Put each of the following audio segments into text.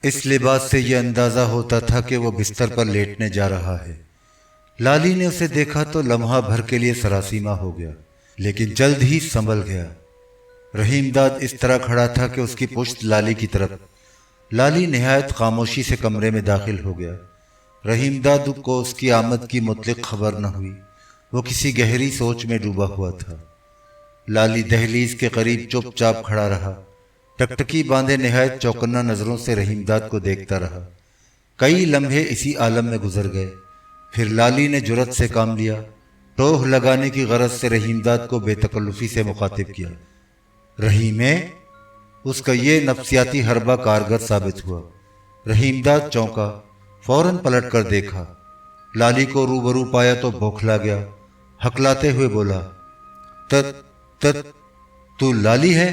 اس لباس سے یہ اندازہ ہوتا تھا کہ وہ بستر پر لیٹنے جا رہا ہے۔ لالی نے اسے دیکھا تو لمحہ بھر کے لیے سراسیمہ ہو گیا، لیکن جلد ہی سنبھل گیا۔ رحیم داد اس طرح کھڑا تھا کہ اس کی پشت لالی کی طرف۔ لالی نہایت خاموشی سے کمرے میں داخل ہو گیا۔ رحیم داد کو اس کی آمد کی مطلق خبر نہ ہوئی، وہ کسی گہری سوچ میں ڈوبا ہوا تھا۔ لالی دہلیز کے قریب چپ چاپ کھڑا رہا، ٹکٹکی باندھے نہایت چوکنا نظروں سے رحیم داد کو دیکھتا رہا۔ کئی لمحے اسی عالم میں گزر گئے، پھر لالی نے جرأت سے کام لیا، ٹوہ لگانے کی غرض سے رحیم داد کو بے تکلفی سے مخاطب کیا۔ رحیمے، اس کا یہ نفسیاتی حربہ کارگر ثابت ہوا۔ رحیم داد چونکا، فوراً پلٹ کر دیکھا، لالی کو روبرو پایا تو بوکھلا گیا، ہکلاتے ہوئے بولا، تو لالی ہے؟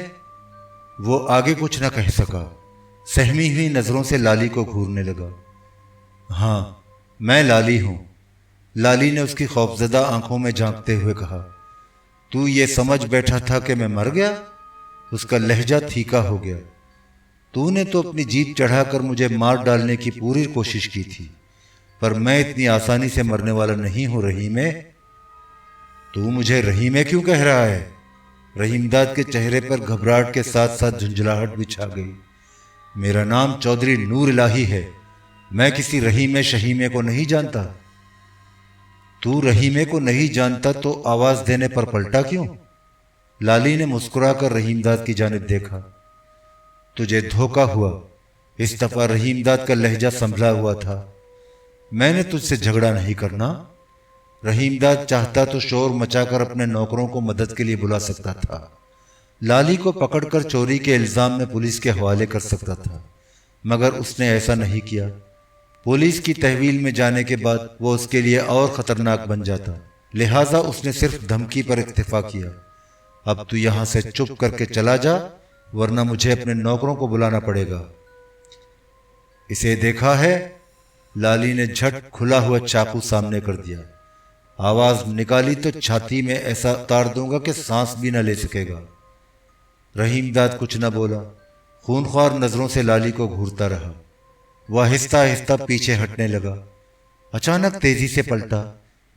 وہ آگے کچھ نہ کہہ سکا، سہمی ہوئی نظروں سے لالی کو گھورنے لگا۔ ہاں، میں لالی ہوں، لالی نے اس کی خوفزدہ آنکھوں میں جھانکتے ہوئے کہا۔ تو یہ سمجھ بیٹھا تھا کہ میں مر گیا؟ اس کا لہجہ تھیکا ہو گیا۔ تو نے تو اپنی جیت چڑھا کر مجھے مار ڈالنے کی پوری کوشش کی تھی، پر میں اتنی آسانی سے مرنے والا نہیں ہوں رحیمے۔ تو مجھے رحیمے کیوں کہہ رہا ہے؟ رحیم داد کے چہرے پر گھبراہٹ کے ساتھ ساتھ جھنجھلاہٹ بھی چھا گئی۔ میرا نام چودھری نور الہی ہے، میں کسی رحیمے شہیمے کو نہیں جانتا۔ تو رحیمے کو نہیں جانتا تو آواز دینے پر پلٹا کیوں؟ لالی نے مسکرا کر رحیم داد کی جانب دیکھا۔ تجھے دھوکا ہوا۔ اس دفعہ رحیم داد کا لہجہ سنبھلا ہوا تھا۔ میں نے تجھ سے جھگڑا نہیں کرنا۔ رحیم داد چاہتا تو شور مچا کر اپنے نوکروں کو مدد کے لیے بلا سکتا تھا، لالی کو پکڑ کر چوری کے الزام میں پولیس کے حوالے کر سکتا تھا، مگر اس نے ایسا نہیں کیا۔ پولیس کی تحویل میں جانے کے بعد وہ اس کے لیے اور خطرناک بن جاتا، لہٰذا اس نے صرف دھمکی پر اکتفا کیا۔ اب تو یہاں سے چپ کر کے چلا جا، ورنہ مجھے اپنے نوکروں کو بلانا پڑے گا۔ اسے دیکھا ہے؟ لالی نے جھٹ کھلا ہوا چاقو سامنے کر دیا۔ آواز نکالی تو چھاتی میں ایسا اتار دوں گا کہ سانس بھی نہ لے سکے گا۔ رحیم داد کچھ نہ بولا، خونخوار نظروں سے لالی کو گھورتا رہا۔ وہ آہستہ آہستہ پیچھے ہٹنے لگا، اچانک تیزی سے پلٹا،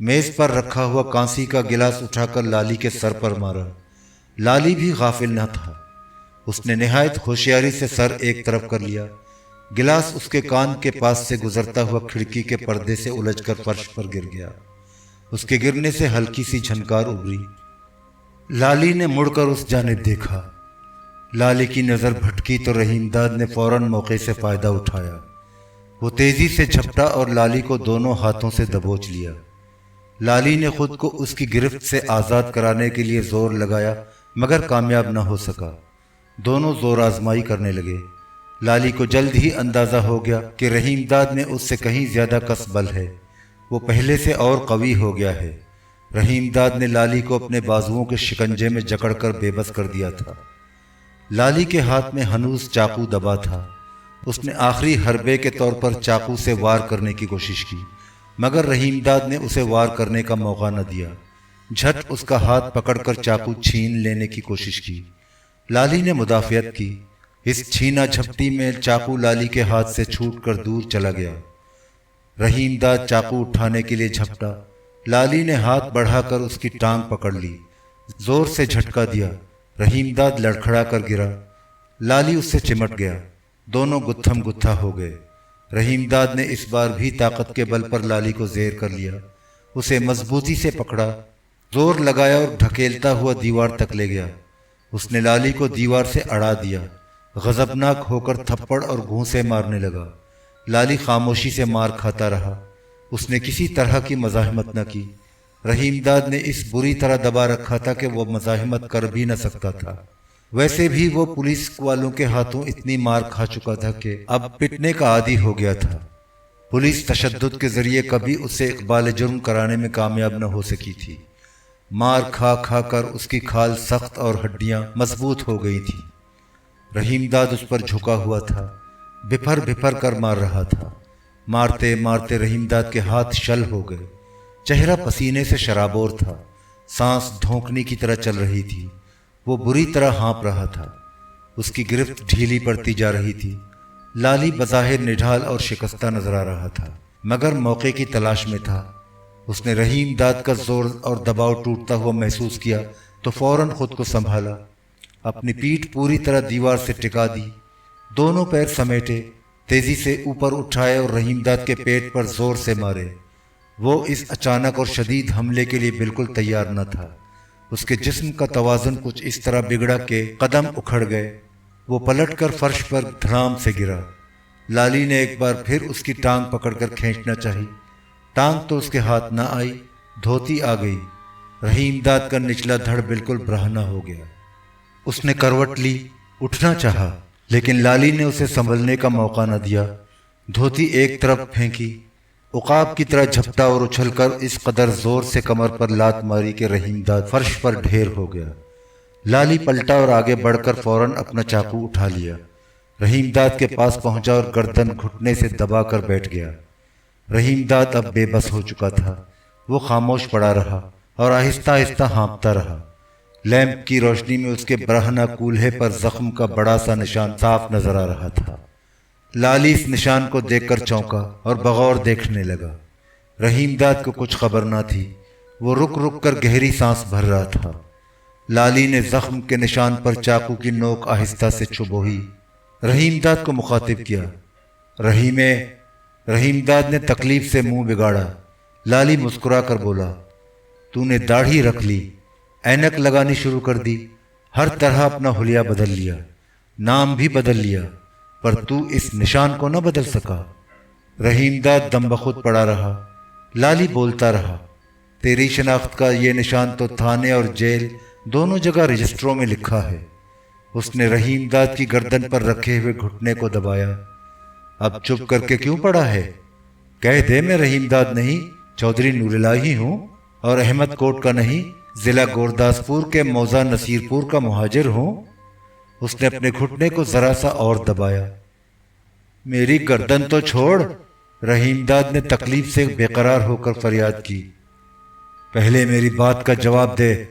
میز پر رکھا ہوا کانسی کا گلاس اٹھا کر لالی کے سر پر مارا۔ لالی بھی غافل نہ تھا، اس نے نہایت ہوشیاری سے سر ایک طرف کر لیا۔ گلاس اس کے کان کے پاس سے گزرتا ہوا کھڑکی کے پردے سے الجھ کر فرش پر گر گیا۔ اس کے گرنے سے ہلکی سی جھنکار ابھری۔ لالی نے مڑ کر اس جانب دیکھا۔ لالی کی نظر بھٹکی تو رحیم داد نے فوراً موقع سے فائدہ اٹھایا۔ وہ تیزی سے جھپٹا اور لالی کو دونوں ہاتھوں سے دبوچ لیا۔ لالی نے خود کو اس کی گرفت سے آزاد کرانے کے لیے زور لگایا، مگر کامیاب نہ ہو سکا۔ دونوں زور آزمائی کرنے لگے۔ لالی کو جلد ہی اندازہ ہو گیا کہ رحیم داد میں اس سے کہیں زیادہ کس بل ہے، وہ پہلے سے اور قوی ہو گیا ہے۔ رحیم داد نے لالی کو اپنے بازوؤں کے شکنجے میں جکڑ کر بے بس کر دیا تھا۔ لالی کے ہاتھ میں ہنوز چاقو دبا تھا۔ اس نے آخری حربے کے طور پر چاقو سے وار کرنے کی کوشش کی، مگر رحیم داد نے اسے وار کرنے کا موقع نہ دیا۔ جھٹ اس کا ہاتھ پکڑ کر چاقو چھین لینے کی کوشش کی۔ لالی نے مدافعت کی۔ اس چھینا جھپٹی میں چاقو لالی کے ہاتھ سے چھوٹ کر دور چلا گیا۔ رحیم داد چاقو اٹھانے کے لیے جھپٹا۔ لالی نے ہاتھ بڑھا کر اس کی ٹانگ پکڑ لی، زور سے جھٹکا دیا۔ رحیم داد لڑکھڑا کر گرا۔ لالی اس سے چمٹ گیا، دونوں گتھم گتھا ہو گئے۔ رحیم داد نے اس بار بھی طاقت کے بل پر لالی کو زیر کر لیا، اسے مضبوطی سے پکڑا، زور لگایا اور ڈھکیلتا ہوا دیوار تک لے گیا۔ اس نے لالی کو دیوار سے اڑا دیا، غضبناک ہو کر تھپڑ اور گھونسے مارنے لگا۔ لالی خاموشی سے مار کھاتا رہا، اس نے کسی طرح کی مزاحمت نہ کی۔ رحیم داد نے اس بری طرح دبا رکھا تھا کہ وہ مزاحمت کر بھی نہ سکتا تھا۔ ویسے بھی وہ پولیس والوں کے ہاتھوں اتنی مار کھا چکا تھا کہ اب پٹنے کا عادی ہو گیا تھا۔ پولیس تشدد کے ذریعے کبھی اسے اقبال جرم کرانے میں کامیاب نہ ہو سکی تھی۔ مار کھا کھا کر اس کی کھال سخت اور ہڈیاں مضبوط ہو گئی تھیں۔ رحیم داد اس پر جھکا ہوا تھا، بپھر بپھر کر مار رہا تھا۔ مارتے مارتے رحیم داد کے ہاتھ شل ہو گئے، چہرہ پسینے سے شرابور تھا، سانس دھونکنے کی طرح چل رہی تھی، وہ بری طرح ہانپ رہا تھا، اس کی گرفت ڈھیلی پڑتی جا رہی تھی۔ لالی بظاہر نڈھال اور شکستہ نظر آ رہا تھا، مگر موقع کی تلاش میں تھا۔ اس نے رحیم داد کا زور اور دباؤ ٹوٹتا ہوا محسوس کیا تو فوراً خود کو سنبھالا، اپنی پیٹھ پوری طرح دیوار سے ٹکا دی، دونوں پیر سمیٹے، تیزی سے اوپر اٹھائے اور رحیم داد کے پیٹ پر زور سے مارے۔ وہ اس اچانک اور شدید حملے کے لیے بالکل تیار نہ تھا۔ اس کے جسم کا توازن کچھ اس طرح بگڑا کہ قدم اکھڑ گئے۔ وہ پلٹ کر فرش پر دھڑام سے گرا۔ لالی نے ایک بار پھر اس کی ٹانگ پکڑ کر کھینچنا چاہی، ٹانگ تو اس کے ہاتھ نہ آئی، دھوتی آ گئی۔ رحیم داد کا نچلا دھڑ بالکل برہنہ ہو گیا۔ اس نے کروٹ لی، اٹھنا چاہا، لیکن لالی نے اسے سنبھلنے کا موقع نہ دیا۔ دھوتی ایک طرف پھینکی، عقاب کی طرح جھپٹا اور اچھل کر اس قدر زور سے کمر پر لات ماری کہ رحیم داد فرش پر ڈھیر ہو گیا۔ لالی پلٹا اور آگے بڑھ کر فوراً اپنا چاقو اٹھا لیا۔ رحیم داد کے پاس پہنچا اور گردن گھٹنے سے دبا کر بیٹھ گیا۔ رحیم داد اب بے بس ہو چکا تھا۔ وہ خاموش پڑا رہا اور آہستہ آہستہ ہانپتا رہا۔ لیمپ کی روشنی میں اس کے برہنہ کولہے پر زخم کا بڑا سا نشان صاف نظر آ رہا تھا۔ لالی اس نشان کو دیکھ کر چونکا اور بغور دیکھنے لگا۔ رحیم داد کو کچھ خبر نہ تھی۔ وہ رک رک کر گہری سانس بھر رہا تھا۔ لالی نے زخم کے نشان پر چاقو کی نوک آہستہ سے چبوئی۔ رحیم داد کو مخاطب کیا، رحیم داد نے تکلیف سے منہ بگاڑا۔ لالی مسکرا کر بولا، تو نے داڑھی رکھ لی، اینک لگانی شروع کر دی، ہر طرح اپنا حلیہ بدل لیا، نام بھی بدل لیا، پر تو اس نشان کو نہ بدل سکا۔ رحیم داد دم بخود پڑا رہا۔ لالی بولتا رہا، تیری شناخت کا یہ نشان تو تھانے اور جیل دونوں جگہ رجسٹروں میں لکھا ہے۔ اس نے رحیم داد کی گردن پر رکھے ہوئے گھٹنے کو دبایا۔ اب چپ کر کے کیوں پڑا ہے؟ کہہ دے میں رحیم داد نہیں، چودھری نور الہی ہوں، اور احمد کوٹ کا نہیں، ضلع گورداسپور کے موضع نصیر پور کا مہاجر ہوں۔ اس نے اپنے گھٹنے کو ذرا سا اور دبایا۔ میری گردن تو چھوڑ، رحیم داد نے تکلیف سے بے قرار ہو کر فریاد کی۔ پہلے میری بات کا جواب دے۔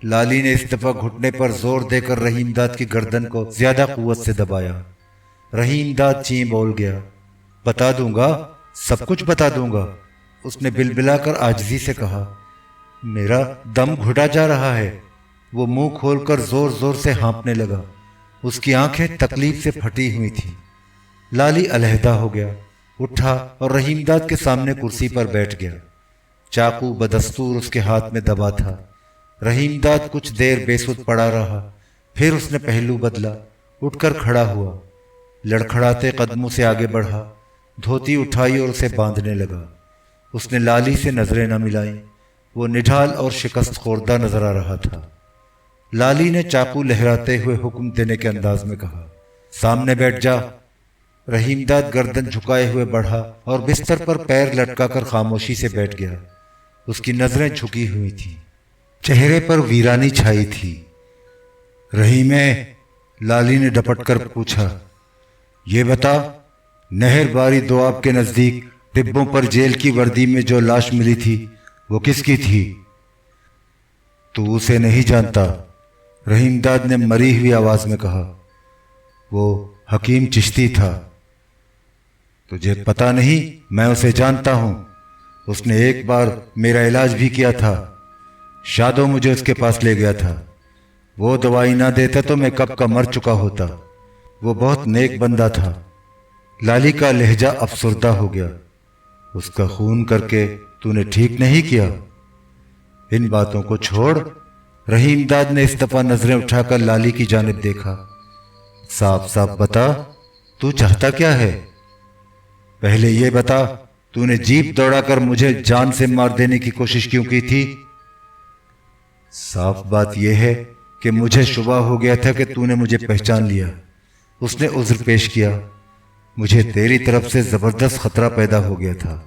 لالی نے اس دفعہ گھٹنے پر زور دے کر رحیم داد کی گردن کو زیادہ قوت سے دبایا۔ رحیم داد چین بول گیا، بتا دوں گا، سب کچھ بتا دوں گا۔ اس نے بلبلا کر عاجزی سے کہا، میرا دم گھٹا جا رہا ہے۔ وہ منہ کھول کر زور زور سے ہانپنے لگا۔ اس کی آنکھیں تکلیف سے پھٹی ہوئی تھیں۔ لالی علیحدہ ہو گیا، اٹھا اور رحیم داد کے سامنے کرسی پر بیٹھ گیا۔ چاقو بدستور اس کے ہاتھ میں دبا تھا۔ رحیم داد کچھ دیر بے سود پڑا رہا، پھر اس نے پہلو بدلا، اٹھ کر کھڑا ہوا، لڑکھڑاتے قدموں سے آگے بڑھا، دھوتی اٹھائی اور اسے باندھنے لگا۔ اس نے لالی سے نظریں نہ ملائیں۔ وہ نڈھال اور شکست خوردہ نظر آ رہا تھا۔ لالی نے چاقو لہراتے ہوئے حکم دینے کے انداز میں کہا، سامنے بیٹھ جا۔ رحیم داد گردن جھکائے ہوئے بڑھا اور بستر پر پیر لٹکا کر خاموشی سے بیٹھ گیا۔ اس کی نظریں جھکی ہوئی تھیں، چہرے پر ویرانی چھائی تھی۔ رحیم، لالی نے ڈپٹ کر پوچھا، یہ بتا، نہر باری دواب کے نزدیک ڈبوں پر جیل کی وردی میں جو لاش ملی تھی وہ کس کی تھی؟ تو اسے نہیں جانتا، رحیم داد نے مری ہوئی آواز میں کہا۔ وہ حکیم چشتی تھا۔ تجھے پتا نہیں، میں اسے جانتا ہوں۔ اس نے ایک بار میرا علاج بھی کیا تھا۔ شادو مجھے اس کے پاس لے گیا تھا۔ وہ دوائی نہ دیتا تو میں کب کا مر چکا ہوتا۔ وہ بہت نیک بندہ تھا۔ لالی کا لہجہ افسردہ ہو گیا۔ اس کا خون کر کے تو نے ٹھیک نہیں کیا۔ ان باتوں کو چھوڑ۔ رحیم داد نے اس دفعہ نظریں اٹھا کر لالی کی جانب دیکھا۔ صاف صاف بتا، تو چاہتا کیا ہے؟ پہلے یہ بتا، تو نے جیپ دوڑا کر مجھے جان سے مار دینے کی کوشش کیوں کی تھی؟ صاف بات یہ ہے کہ مجھے شبہ ہو گیا تھا کہ تو نے مجھے پہچان لیا۔ اس نے عذر پیش کیا، مجھے تیری طرف سے زبردست خطرہ پیدا ہو گیا تھا۔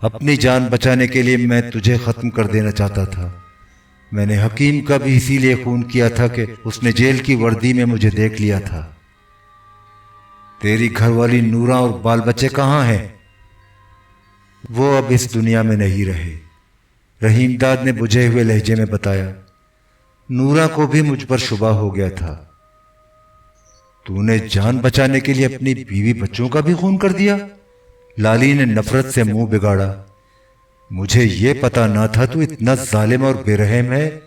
اپنی جان بچانے کے لیے میں تجھے ختم کر دینا چاہتا تھا۔ میں نے حکیم کا بھی اسی لیے خون کیا تھا کہ اس نے جیل کی وردی میں مجھے دیکھ لیا تھا۔ تیری گھر والی نورا اور بال بچے کہاں ہیں؟ وہ اب اس دنیا میں نہیں رہے، رحیم داد نے بجھے ہوئے لہجے میں بتایا۔ نورا کو بھی مجھ پر شبہ ہو گیا تھا۔ تو نے جان بچانے کے لیے اپنی بیوی بچوں کا بھی خون کر دیا؟ لالی نے نفرت سے منہ بگاڑا۔ مجھے یہ پتا نہ تھا تو اتنا ظالم اور بے رحم ہے۔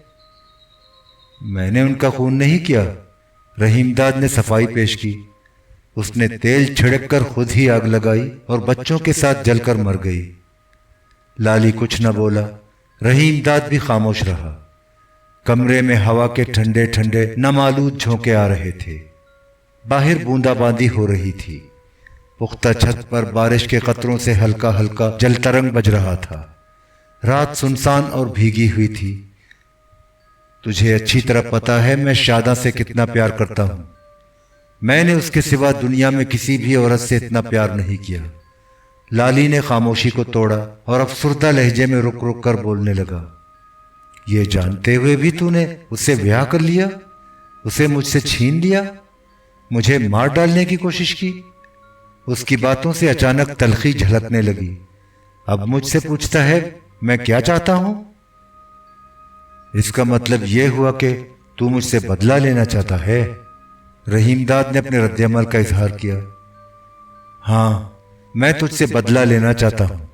میں نے ان کا خون نہیں کیا، رحیم داد نے صفائی پیش کی۔ اس نے تیل چھڑک کر خود ہی آگ لگائی اور بچوں کے ساتھ جل کر مر گئی۔ لالی کچھ نہ بولا، رحیم داد بھی خاموش رہا۔ کمرے میں ہوا کے ٹھنڈے ٹھنڈے نامالود جھونکے آ رہے تھے۔ باہر بوندا باندی ہو رہی تھی۔ پختہ چھت پر بارش کے قطروں سے ہلکا ہلکا جل ترنگ بج رہا تھا۔ رات سنسان اور بھیگی ہوئی تھی۔ تجھے اچھی طرح پتا ہے میں شاداں سے کتنا پیار کرتا ہوں۔ میں نے اس کے سوا دنیا میں کسی بھی عورت سے اتنا پیار نہیں کیا۔ لالی نے خاموشی کو توڑا اور افسردہ لہجے میں رک رک کر بولنے لگا۔ یہ جانتے ہوئے بھی تو نے اسے بیاہ کر لیا، اسے مجھ سے چھین لیا، مجھے مار ڈالنے کی کوشش کی۔ اس کی باتوں سے اچانک تلخی جھلکنے لگی۔ اب مجھ سے پوچھتا ہے میں کیا چاہتا ہوں؟ اس کا مطلب یہ ہوا کہ تو مجھ سے بدلہ لینا چاہتا ہے؟ رحیم داد نے اپنے رد عمل کا اظہار کیا۔ ہاں، میں تجھ سے بدلہ لینا چاہتا ہوں،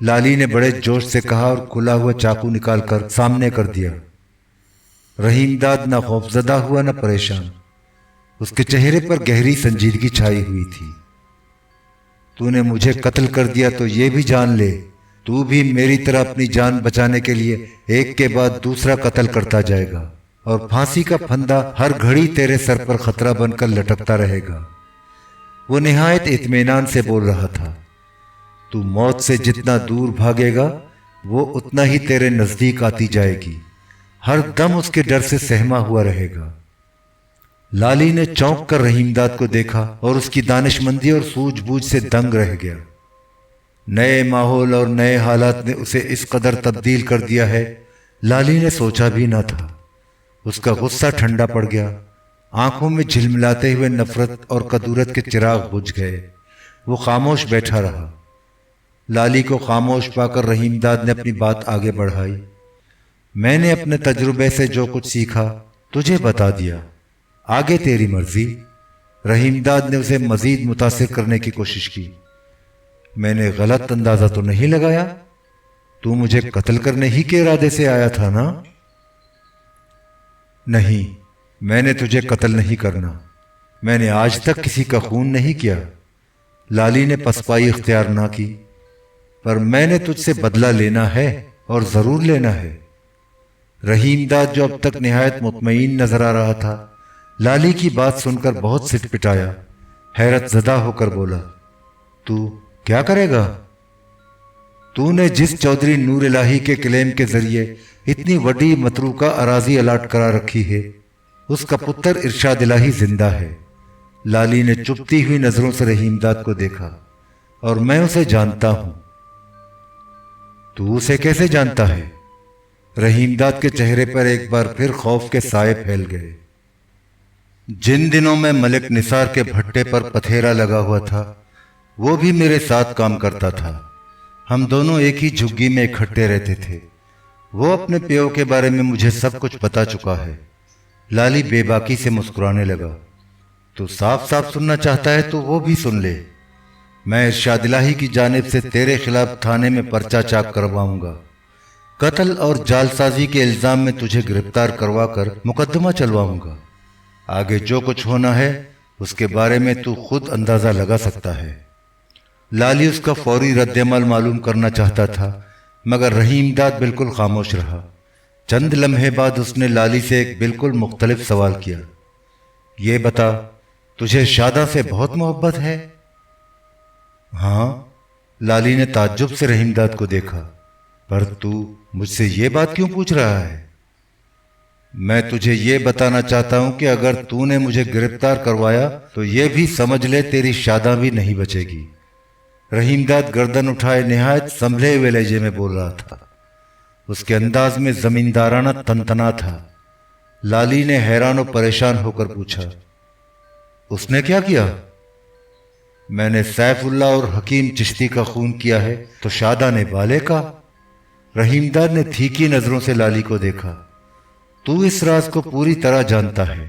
لالی نے بڑے جوش سے کہا اور کھلا ہوا چاقو نکال کر سامنے کر دیا۔ رحیم داد نہ خوفزدہ ہوا نہ پریشان، اس کے چہرے پر گہری سنجیدگی چھائی ہوئی تھی۔ تو نے مجھے قتل کر دیا تو یہ بھی جان لے، تو بھی میری طرح اپنی جان بچانے کے لیے ایک کے بعد دوسرا قتل کرتا جائے گا، اور پھانسی کا پھندا ہر گھڑی تیرے سر پر خطرہ بن کر لٹکتا رہے گا۔ وہ نہایت اطمینان سے بول رہا تھا۔ تو موت سے جتنا دور بھاگے گا وہ اتنا ہی تیرے نزدیک آتی جائے گی، ہر دم اس کے ڈر سے سہما ہوا رہے گا۔ لالی نے چونک کر رحیم داد کو دیکھا اور اس کی دانش مندی اور سوجھ بوجھ سے دنگ رہ گیا۔ نئے ماحول اور نئے حالات نے اسے اس قدر تبدیل کر دیا ہے، لالی نے سوچا بھی نہ تھا۔ اس کا غصہ ٹھنڈا پڑ گیا، آنکھوں میں جھلملاتے ہوئے نفرت اور کدورت کے چراغ بجھ گئے۔ وہ خاموش بیٹھا رہا۔ لالی کو خاموش پا کر رحیم داد نے اپنی بات آگے بڑھائی۔ میں نے اپنے تجربے سے جو کچھ سیکھا تجھے بتا دیا، آگے تیری مرضی۔ رحیم داد نے اسے مزید متاثر کرنے کی کوشش کی۔ میں نے غلط اندازہ تو نہیں لگایا؟ تو مجھے قتل کرنے ہی کے ارادے سے آیا تھا نا؟ نہیں، میں نے تجھے قتل نہیں کرنا، میں نے آج تک کسی کا خون نہیں کیا۔ لالی نے پسپائی اختیار نہ کی۔ پر میں نے تجھ سے بدلہ لینا ہے اور ضرور لینا ہے۔ رحیم داد جو اب تک نہایت مطمئن نظر آ رہا تھا، لالی کی بات سن کر بہت سٹ پٹایا، حیرت زدہ ہو کر بولا، تو کیا کرے گا؟ تو نے جس چودھری نور الہی کے کلیم کے ذریعے اتنی وڈی متروکہ اراضی الاٹ کرا رکھی ہے، اس کا پتر ارشاد الہی زندہ ہے۔ لالی نے چپتی ہوئی نظروں سے رحیم داد کو دیکھا۔ اور میں اسے جانتا ہوں۔ تو اسے کیسے جانتا ہے؟ رحیم داد کے چہرے پر ایک بار پھر خوف کے سائے پھیل گئے۔ جن دنوں میں ملک نثار کے بھٹے پر پتھیرا لگا ہوا تھا، وہ بھی میرے ساتھ کام کرتا تھا۔ ہم دونوں ایک ہی جھگی میں اکٹھے رہتے تھے۔ وہ اپنے پیو کے بارے میں مجھے سب کچھ بتا چکا ہے۔ لالی بے باکی سے مسکرانے لگا۔ تو صاف صاف سننا چاہتا ہے تو وہ بھی سن لے۔ میں ارشاد الہی کی جانب سے تیرے خلاف تھانے میں پرچہ چاک کرواؤں گا۔ قتل اور جال سازی کے الزام میں تجھے گرفتار کروا کر مقدمہ چلواؤں گا۔ آگے جو کچھ ہونا ہے اس کے بارے میں تو خود اندازہ لگا سکتا ہے۔ لالی اس کا فوری رد عمل معلوم کرنا چاہتا تھا، مگر رحیم داد بالکل خاموش رہا۔ چند لمحے بعد اس نے لالی سے ایک بالکل مختلف سوال کیا۔ یہ بتا، تجھے شاداں سے بہت محبت ہے؟ ہاں، لالی نے تعجب سے رحیم داد کو دیکھا۔ پر تو مجھ سے یہ بات کیوں پوچھ رہا ہے؟ میں تجھے یہ بتانا چاہتا ہوں کہ اگر تو نے مجھے گرفتار کروایا تو یہ بھی سمجھ لے تیری شاداں بھی نہیں بچے گی۔ رحیم داد گردن اٹھائے نہایت سنبھلے ہوئے لہجے میں بول رہا تھا۔ اس کے انداز میں زمیندارانہ تنتنا تھا۔ لالی نے حیران و پریشان ہو کر پوچھا، اس نے کیا کیا؟ میں نے سیف اللہ اور حکیم چشتی کا خون کیا ہے تو شاداں نے بالے کا۔ رحیم داد نے تھیکی نظروں سے لالی کو دیکھا۔ تو اس راز کو پوری طرح جانتا ہے۔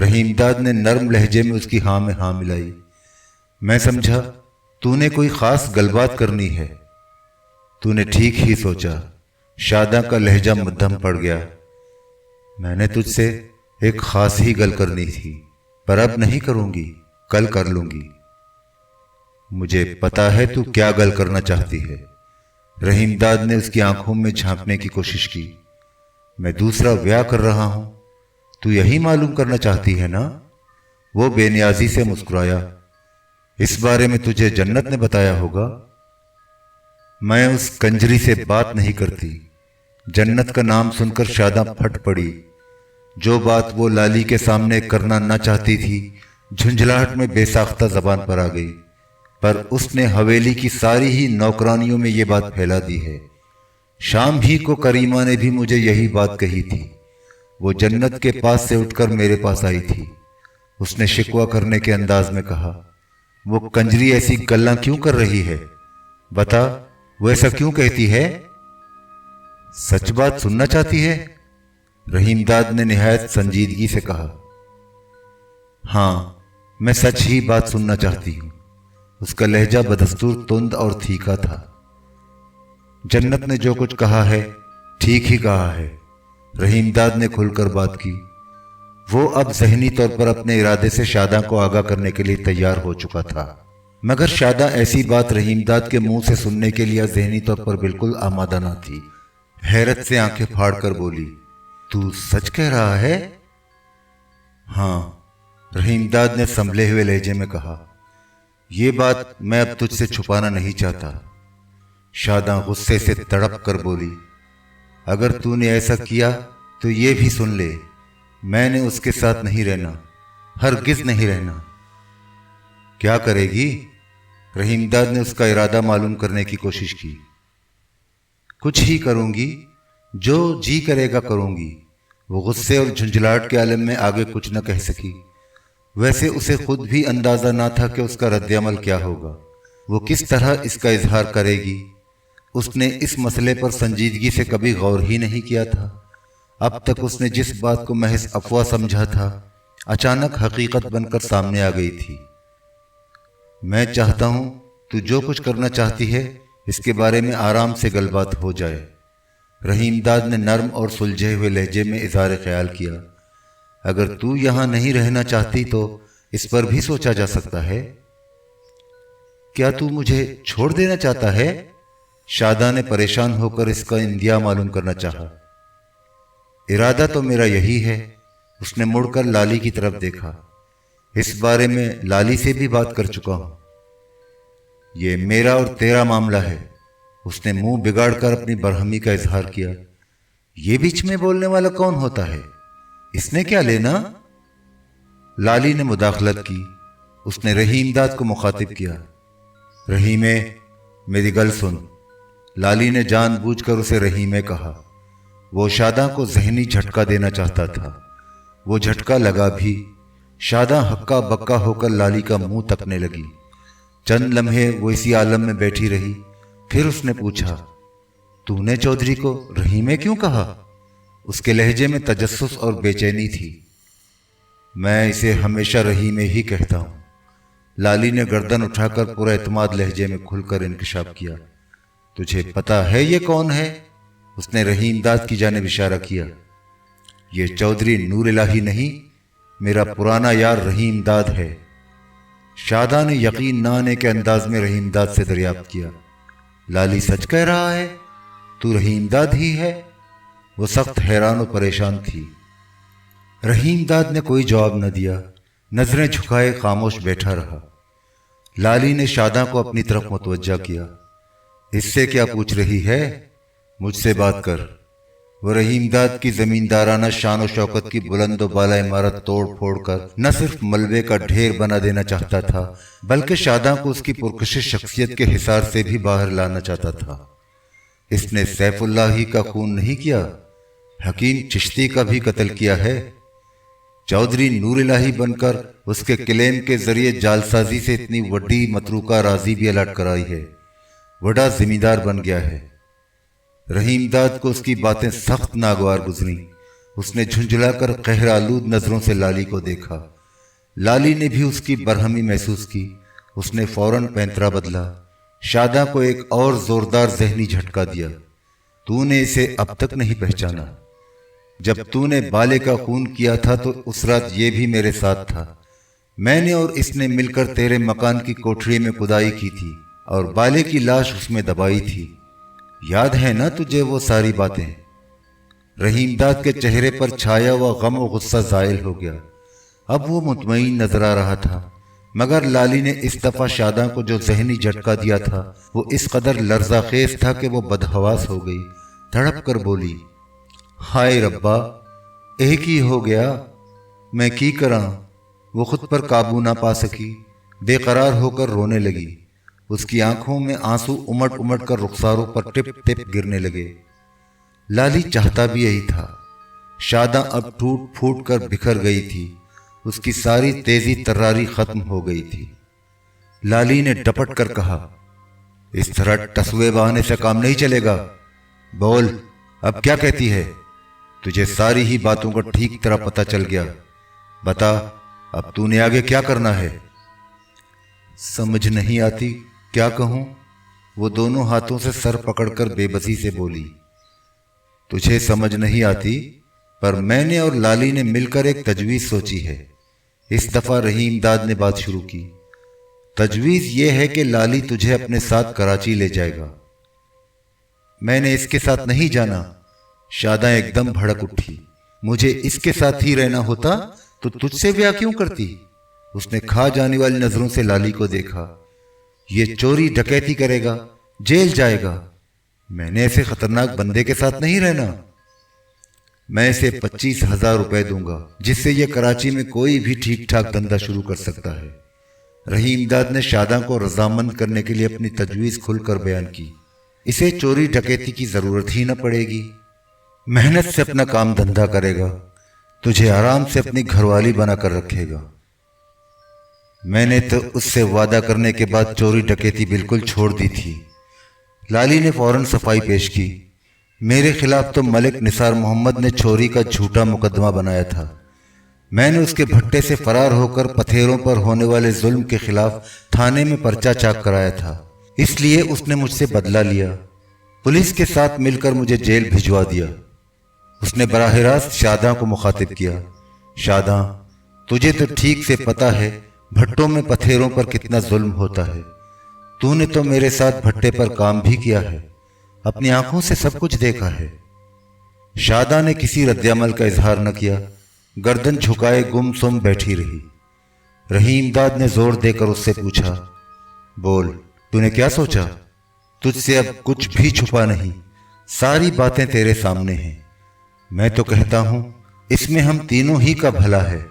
رحیم داد نے نرم لہجے میں اس کی ہاں میں ہاں ملائی۔ میں سمجھا تو نے کوئی خاص گلبات کرنی ہے۔ تو نے ٹھیک ہی سوچا۔ شاداں کا لہجہ مدھم پڑ گیا۔ میں نے تجھ سے ایک خاص ہی گل کرنی تھی، پر اب نہیں کروں گی، کل کر لوں گی۔ مجھے پتا ہے تو کیا گل کرنا چاہتی ہے۔ رحیم داد نے اس کی آنکھوں میں جھانکنے کی کوشش کی۔ میں دوسرا بیاہ کر رہا ہوں، تو یہی معلوم کرنا چاہتی ہے نا؟ وہ بے نیازی سے مسکرایا۔ اس بارے میں تجھے جنت نے بتایا ہوگا۔ میں اس کنجری سے بات نہیں کرتی۔ جنت کا نام سن کر شاداں پھٹ پڑی۔ جو بات وہ لالی کے سامنے کرنا نہ چاہتی تھی، جھنجھلاہٹ میں بے ساختہ زبان پر آ گئی، پر اس نے حویلی کی ساری ہی نوکرانیوں میں یہ بات پھیلا دی ہے۔ شام ہی کو کریمہ نے بھی مجھے یہی بات کہی تھی۔ وہ جنت کے پاس سے اٹھ کر میرے پاس آئی تھی۔ اس نے شکوہ کرنے کے انداز میں کہا، وہ کنجری ایسی گلاں کیوں کر رہی ہے؟ بتا، وہ ایسا کیوں کہتی ہے؟ سچ بات سننا چاہتی ہے؟ رحیم داد نے نہایت سنجیدگی سے کہا۔ ہاں، میں سچ ہی بات سننا چاہتی ہوں۔ اس کا لہجہ بدستور تند اور تھیکا تھا۔ جنت نے جو کچھ کہا ہے ٹھیک ہی کہا ہے۔ رحیم داد نے کھل کر بات کی۔ وہ اب ذہنی طور پر اپنے ارادے سے شاداں کو آگاہ کرنے کے لیے تیار ہو چکا تھا، مگر شاداں ایسی بات رحیم داد کے منہ سے سننے کے لیے ذہنی طور پر بالکل آمادہ نہ تھی۔ حیرت سے آنکھیں پھاڑ کر بولی، تو سچ کہہ رہا ہے؟ ہاں، رحیم داد نے سنبھلے ہوئے لہجے میں کہا۔ یہ بات میں اب تجھ سے چھپانا نہیں چاہتا۔ شاداں غصے سے تڑپ کر بولی، اگر تو نے ایسا کیا تو یہ بھی سن لے، میں نے اس کے ساتھ نہیں رہنا، ہرگز نہیں رہنا۔ کیا کرے گی؟ رحیم داد نے اس کا ارادہ معلوم کرنے کی کوشش کی۔ کچھ ہی کروں گی، جو جی کرے گا کروں گی۔ وہ غصے اور جھنجھلاہٹ کے عالم میں آگے کچھ نہ کہہ سکی۔ ویسے اسے خود بھی اندازہ نہ تھا کہ اس کا رد عمل کیا ہوگا، وہ کس طرح اس کا اظہار کرے گی۔ اس نے اس مسئلے پر سنجیدگی سے کبھی غور ہی نہیں کیا تھا۔ اب تک اس نے جس بات کو محض افواہ سمجھا تھا، اچانک حقیقت بن کر سامنے آ گئی تھی۔ میں چاہتا ہوں تو جو کچھ کرنا چاہتی ہے اس کے بارے میں آرام سے گل بات ہو جائے۔ رحیم داد نے نرم اور سلجھے ہوئے لہجے میں اظہار خیال کیا۔ اگر تو یہاں نہیں رہنا چاہتی تو اس پر بھی سوچا جا سکتا ہے۔ کیا تو مجھے چھوڑ دینا چاہتا ہے؟ شاداں نے پریشان ہو کر اس کا اندیا معلوم کرنا چاہا۔ ارادہ تو میرا یہی ہے۔ اس نے مڑ کر لالی کی طرف دیکھا۔ اس بارے میں لالی سے بھی بات کر چکا ہوں۔ یہ میرا اور تیرا معاملہ ہے۔ اس نے منہ بگاڑ کر اپنی برہمی کا اظہار کیا۔ یہ بیچ میں بولنے والا کون ہوتا ہے؟ اس نے کیا لینا؟ لالی نے مداخلت کی۔ اس نے رحیم داد کو مخاطب کیا۔ رحیمے، میری گل سن۔ لالی نے جان بوجھ کر اسے رحیمے کہا۔ وہ شاداں کو ذہنی جھٹکا دینا چاہتا تھا۔ وہ جھٹکا لگا بھی۔ شاداں ہکا بکا ہو کر لالی کا منہ تکنے لگی۔ چند لمحے وہ اسی عالم میں بیٹھی رہی، پھر اس نے پوچھا، تو نے چودھری کو رحیمے کیوں کہا؟ اس کے لہجے میں تجسس اور بے چینی تھی۔ میں اسے ہمیشہ رحیمے ہی کہتا ہوں۔ لالی نے گردن اٹھا کر پورا اعتماد لہجے میں کھل کر انکشاف کیا۔ تجھے پتا ہے یہ کون ہے؟ اس نے رحیم داد کی جانب اشارہ کیا۔ یہ چودھری نور الہی نہیں، میرا پرانا یار رحیم داد ہے۔ شاداں نے یقین نہ آنے کے انداز میں رحیم داد سے دریافت کیا، لالی سچ کہہ رہا ہے؟ تو رحیم داد ہی ہے؟ وہ سخت حیران و پریشان تھی۔ رحیم داد نے کوئی جواب نہ دیا، نظریں جھکائے خاموش بیٹھا رہا۔ لالی نے شاداں کو اپنی طرف متوجہ کیا۔ اس سے کیا پوچھ رہی ہے؟ مجھ سے بات کر۔ وہ رحیم داد کی زمیندارانہ شان و شوکت کی بلند و بالا عمارت توڑ پھوڑ کر نہ صرف ملبے کا ڈھیر بنا دینا چاہتا تھا، بلکہ شاداں کو اس کی پرکشش شخصیت کے حصار سے بھی باہر لانا چاہتا تھا۔ اس نے سیف اللہ ہی کا خون نہیں کیا، حکیم چشتی کا بھی قتل کیا ہے۔ چودھری نور الہی بن کر اس کے کلیم کے ذریعے جالسازی سے اتنی وڈی متروکہ راضی بھی الٹ کرائی ہے، بڑا زمیندار بن گیا ہے۔ رحیم داد کو اس کی باتیں سخت ناگوار گزریں۔ اس نے جھنجھلا کر قہر آلود نظروں سے لالی کو دیکھا۔ لالی نے بھی اس کی برہمی محسوس کی۔ اس نے فوراً پینترا بدلا، شاداں کو ایک اور زوردار ذہنی جھٹکا دیا۔ تو نے اسے اب تک نہیں پہچانا؟ جب تو نے بالے کا خون کیا تھا تو اس رات یہ بھی میرے ساتھ تھا۔ میں نے اور اس نے مل کر تیرے مکان کی کوٹھری میں کھدائی کی تھی اور بالے کی لاش اس میں دبائی تھی۔ یاد ہے نا تجھے وہ ساری باتیں؟ رحیم داد کے چہرے پر چھایا ہوا غم و غصہ زائل ہو گیا۔ اب وہ مطمئن نظر آ رہا تھا، مگر لالی نے اس دفعہ شاداں کو جو ذہنی جھٹکا دیا تھا وہ اس قدر لرزہ خیز تھا کہ وہ بدحواس ہو گئی۔ تڑپ کر بولی، ہائے ربا، ایک ہی ہو گیا، میں کی کراں؟ وہ خود پر قابو نہ پا سکی، بے قرار ہو کر رونے لگی۔ اس کی آنکھوں میں آنسو امٹ امٹ کر رخساروں پر ٹپ ٹپ گرنے لگے۔ لالی چاہتا بھی یہی تھا۔ شاداں اب ٹوٹ پھوٹ کر بکھر گئی تھی، اس کی ساری تیزی تراری ختم ہو گئی تھی۔ لالی نے ڈپٹ کر کہا، اس طرح ٹسوے بہانے سے کام نہیں چلے گا، بول اب کیا کہتی ہے؟ تجھے ساری ہی باتوں کا ٹھیک طرح پتہ چل گیا، بتا اب تو نے آگے کیا کرنا ہے؟ سمجھ نہیں آتی کیا کہوں؟ وہ دونوں ہاتھوں سے سر پکڑ کر بے بسی سے بولی۔ تجھے سمجھ نہیں آتی، پر میں نے اور لالی نے مل کر ایک تجویز سوچی ہے۔ اس دفعہ رحیم داد نے بات شروع کی۔ تجویز یہ ہے کہ لالی تجھے اپنے ساتھ کراچی لے جائے گا۔ میں نے اس کے ساتھ نہیں جانا۔ شاداں ایک دم بھڑک اٹھی۔ مجھے اس کے ساتھ ہی رہنا ہوتا تو تجھ سے بیاہ کیوں کرتی؟ اس نے کھا جانے والی نظروں سے لالی کو دیکھا۔ یہ چوری ڈکیتی کرے گا، جیل جائے گا، میں نے ایسے خطرناک بندے کے ساتھ نہیں رہنا۔ میں اسے 25,000 روپے دوں گا، جس سے یہ کراچی میں کوئی بھی ٹھیک ٹھاک دھندا شروع کر سکتا ہے۔ رحیم داد نے شاداں کو رضامند کرنے کے لیے اپنی تجویز کھل کر بیان کی۔ اسے چوری ڈکیتی کی ضرورت ہی نہ پڑے گی، محنت سے اپنا کام دھندا کرے گا، تجھے آرام سے اپنی گھر والی بنا کر رکھے گا۔ میں نے تو اس سے وعدہ کرنے کے بعد چوری ڈکیتی بالکل چھوڑ دی تھی۔ لالی نے فوراً صفائی پیش کی۔ میرے خلاف تو ملک نثار محمد نے چوری کا جھوٹا مقدمہ بنایا تھا۔ میں نے اس کے بھٹے سے فرار ہو کر پتھیروں پر ہونے والے ظلم کے خلاف تھانے میں پرچہ چاک کرایا تھا، اس لیے اس نے مجھ سے بدلہ لیا، پولیس کے ساتھ مل کر مجھے جیل بھجوا دیا۔ اس نے براہ راست شاداں کو مخاطب کیا۔ شاداں، تجھے تو ٹھیک سے پتہ ہے بھٹوں میں پتھیروں پر کتنا ظلم ہوتا ہے۔ تو نے تو میرے ساتھ بھٹے پر کام بھی کیا ہے، اپنی آنکھوں سے سب کچھ دیکھا ہے۔ شاداں نے کسی رد عمل کا اظہار نہ کیا، گردن جھکائے گم سم بیٹھی رہی۔ رحیم داد نے زور دے کر اس سے پوچھا، بول تو نے کیا سوچا؟ تجھ سے اب کچھ بھی چھپا نہیں، ساری باتیں تیرے سامنے ہیں۔ میں تو کہتا ہوں اس میں ہم تینوں ہی کا بھلا ہے،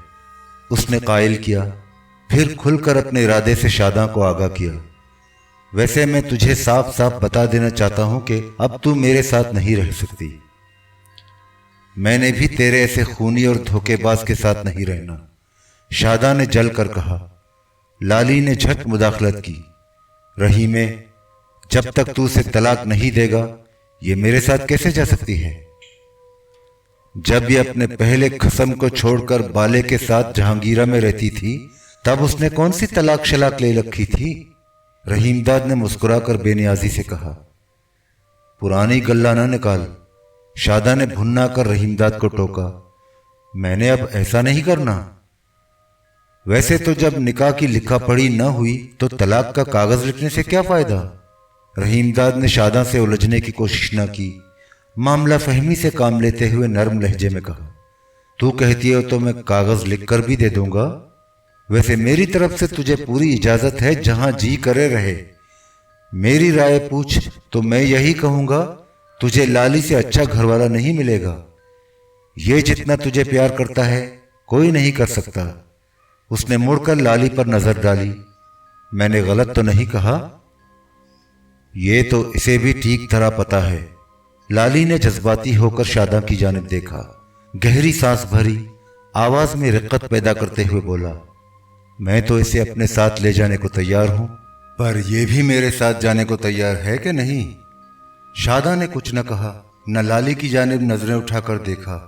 اس نے قائل کیا، پھر کھل کر اپنے ارادے سے شاداں کو آگاہ کیا۔ ویسے میں تجھے صاف صاف بتا دینا چاہتا ہوں کہ اب تو میرے ساتھ نہیں رہ سکتی۔ میں نے بھی تیرے ایسے خونی اور دھوکے باز کے ساتھ نہیں رہنا، شاداں نے جل کر کہا۔ لالی نے جھٹ مداخلت کی، رحیمے، جب تک تو اسے طلاق نہیں دے گا یہ میرے ساتھ کیسے جا سکتی ہے؟ جب یہ اپنے پہلے قسم کو چھوڑ کر بالے کے ساتھ جہانگیرہ میں رہتی تھی تب اس نے کون سی طلاق شلاق لے رکھی تھی؟ رحیم داد نے مسکرا کر بے نیازی سے کہا۔ پرانی گلہ نہ نکال، شاداں نے بھنا کر رحیم داد کو ٹوکا۔ میں نے اب ایسا نہیں کرنا۔ ویسے تو جب نکاح کی لکھا پڑھی نہ ہوئی تو طلاق کا کاغذ لکھنے سے کیا فائدہ؟ رحیم داد نے شاداں سے الجھنے کی کوشش نہ کی، معاملہ فہمی سے کام لیتے ہوئے نرم لہجے میں کہا، تو کہتی ہو تو میں کاغذ لکھ کر بھی دے دوں گا۔ ویسے میری طرف سے تجھے پوری اجازت ہے جہاں جی کرے رہے۔ میری رائے پوچھ تو میں یہی کہوں گا، تجھے لالی سے اچھا گھر والا نہیں ملے گا۔ یہ جتنا تجھے پیار کرتا ہے کوئی نہیں کر سکتا۔ اس نے مڑ کر لالی پر نظر ڈالی۔ میں نے غلط تو نہیں کہا؟ یہ تو اسے بھی ٹھیک طرح پتا ہے۔ لالی نے جذباتی ہو کر شاداں کی جانب دیکھا، گہری سانس بھری، آواز میں رقت پیدا کرتے ہوئے بولا، میں تو اسے اپنے ساتھ لے جانے کو تیار ہوں، پر یہ بھی میرے ساتھ جانے کو تیار ہے کہ نہیں؟ شاداں نے کچھ نہ کہا، نہ لالی کی جانب نظریں اٹھا کر دیکھا۔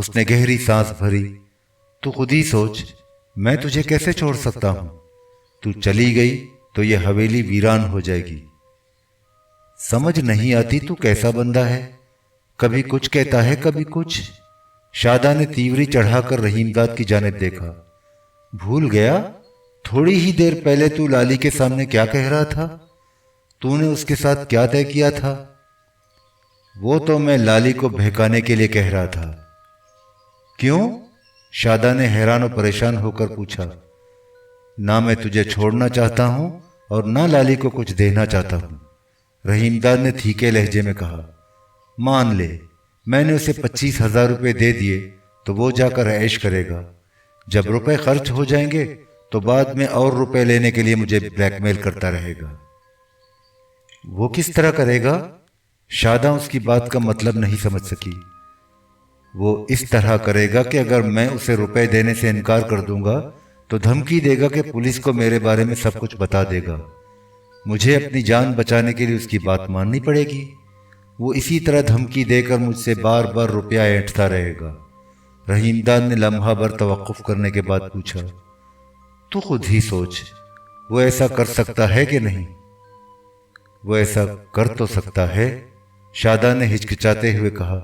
اس نے گہری سانس بھری۔ تو خود ہی سوچ، میں تجھے کیسے چھوڑ سکتا ہوں؟ تو چلی گئی تو یہ حویلی ویران ہو جائے گی۔ سمجھ نہیں آتی تو کیسا بندہ ہے، کبھی کچھ کہتا ہے کبھی کچھ۔ شاداں نے تیوری چڑھا کر رحیم داد کی جانب دیکھا۔ بھول گیا تھوڑی ہی دیر پہلے تو لالی کے سامنے کیا کہہ رہا تھا؟ تو نے اس کے ساتھ کیا طے کیا تھا؟ وہ تو میں لالی کو بہکانے کے لیے کہہ رہا تھا۔ کیوں؟ شاداں نے حیران و پریشان ہو کر پوچھا۔ نہ میں تجھے چھوڑنا چاہتا ہوں اور نہ لالی کو کچھ دینا چاہتا ہوں، رحیم داد نے تھیکے لہجے میں کہا۔ مان لے میں نے اسے 25,000 روپے دے دیے تو وہ جا کر عیش کرے گا، جب روپے خرچ ہو جائیں گے تو بعد میں اور روپے لینے کے لیے مجھے بلیک میل کرتا رہے گا۔ وہ کس طرح کرے گا؟ شاداں اس کی بات کا مطلب نہیں سمجھ سکی۔ وہ اس طرح کرے گا کہ اگر میں اسے روپے دینے سے انکار کر دوں گا تو دھمکی دے گا کہ پولیس کو میرے بارے میں سب کچھ بتا دے گا، مجھے اپنی جان بچانے کے لیے اس کی بات ماننی پڑے گی۔ وہ اسی طرح دھمکی دے کر مجھ سے بار بار روپیہ اینٹھتا رہے گا۔ رحیم داد نے لمحہ بھر توقف کرنے کے بعد پوچھا۔ تو خود ہی سوچ، وہ ایسا کر سکتا ہے کہ نہیں؟ وہ ایسا کر تو سکتا ہے، شاداں نے ہچکچاتے ہوئے کہا،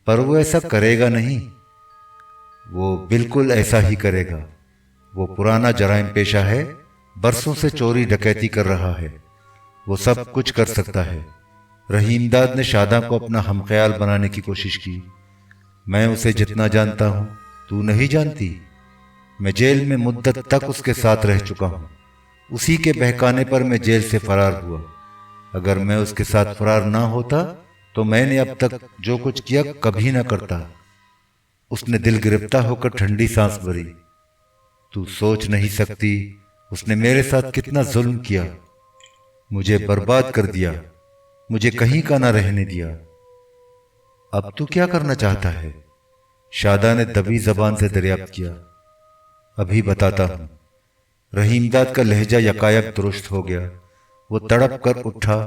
پر وہ ایسا کرے گا نہیں۔ وہ بالکل ایسا ہی کرے گا۔ وہ پرانا جرائم پیشہ ہے، برسوں سے چوری ڈکیتی کر رہا ہے، وہ سب کچھ کر سکتا ہے۔ رحیم داد نے شاداں کو اپنا ہم خیال بنانے کی کوشش کی۔ میں اسے جتنا جانتا ہوں تو نہیں جانتی۔ میں جیل میں مدت تک اس کے ساتھ رہ چکا ہوں، اسی کے بہکانے پر میں جیل سے فرار ہوا۔ اگر میں اس کے ساتھ فرار نہ ہوتا تو میں نے اب تک جو کچھ کیا کبھی نہ کرتا۔ اس نے دل گرفتہ ہو کر ٹھنڈی سانس بھری۔ تو سوچ نہیں سکتی اس نے میرے ساتھ کتنا ظلم کیا، مجھے برباد کر دیا، مجھے کہیں کا نہ رہنے دیا۔ اب تو کیا کرنا چاہتا ہے؟ شاداں نے دبی زبان سے دریافت کیا۔ ابھی بتاتا ہوں۔ رحیم داد کا لہجہ یکایک درست ہو گیا۔ وہ تڑپ کر اٹھا،